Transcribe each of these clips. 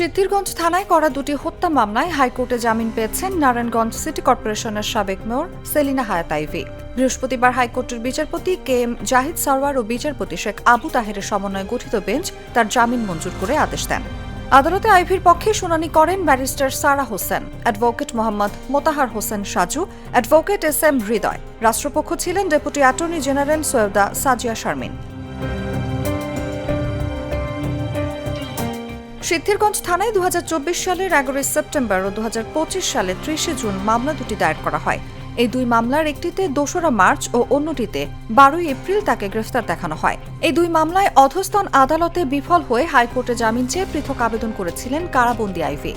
সিদ্ধিরগঞ্জ থানায় করা দুটি হত্যা মামলায় হাইকোর্টে জামিন পেয়েছেন নারায়ণগঞ্জ সিটি কর্পোরেশনের সাবেক মেয়র সেলিনা হায়াত আইভী। বৃহস্পতিবার হাইকোর্টের বিচারপতি কে এম জাহিদ সরওয়ার ও বিচারপতি শেখ আবু তাহেরের সমন্বয়ে গঠিত বেঞ্চ তার জামিন মঞ্জুর করে আদেশ দেন। আদালতে আইভীর পক্ষে শুনানি করেন barrister Sara Hossain, advocate Mohammad Motahar Hossain Saju, advocate S M Hridoy. রাষ্ট্রপক্ষ ছিলেন deputy attorney general Syeda Sajia Sharmin. Siddhirganj থানায় 2024 সালের 11 সেপ্টেম্বর ও 2025 সালের 30 জুন মামলা দুটি দায়ের করা হয়। এই দুই মামলার একটিতে 2রা মার্চ ও অন্যটিতে 12 এপ্রিল তাকে গ্রেফতার দেখানো হয়। এই দুই মামলায় অধস্তন আদালতে বিফল হয়ে হাইকোর্টে জামিন চেয়ে পৃথক আবেদন করেছিলেন কারাবন্দী আইভী।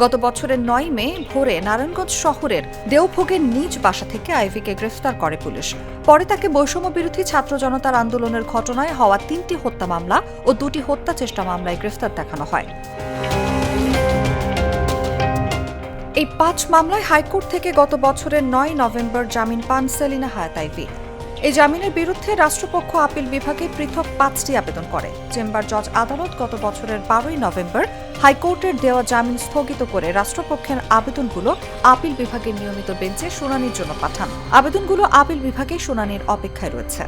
গত বছরের 9 মে ভোরে নারায়ণগঞ্জ শহরের দেওভোগের নিজ বাসা থেকে আইভীকে গ্রেফতার করে পুলিশ। পরে তাকে বৈষম্য বিরোধী ছাত্র জনতার আন্দোলনের ঘটনায় হওয়া 3টি হত্যা মামলা ও 2টি হত্যা চেষ্টা মামলায় গ্রেফতার দেখানো হয়। এই 5 মামলায় হাইকোর্ট থেকে গত বছরের 9 নভেম্বর জামিন পান সেলিনা হায়াত আইভী। এই জামিনের বিরুদ্ধে রাষ্ট্রপক্ষ আপিল বিভাগে পৃথক 5টি আবেদন করে। চেম্বার জজ আদালত গত বছরের 12 নভেম্বর হাইকোর্টের দেওয়া জামিন স্থগিত করে রাষ্ট্রপক্ষের আবেদনগুলো আপিল বিভাগের নিয়মিত বেঞ্চে শুনানির জন্য পাঠান। আবেদনগুলো আপিল বিভাগে শুনানির অপেক্ষায় রয়েছে।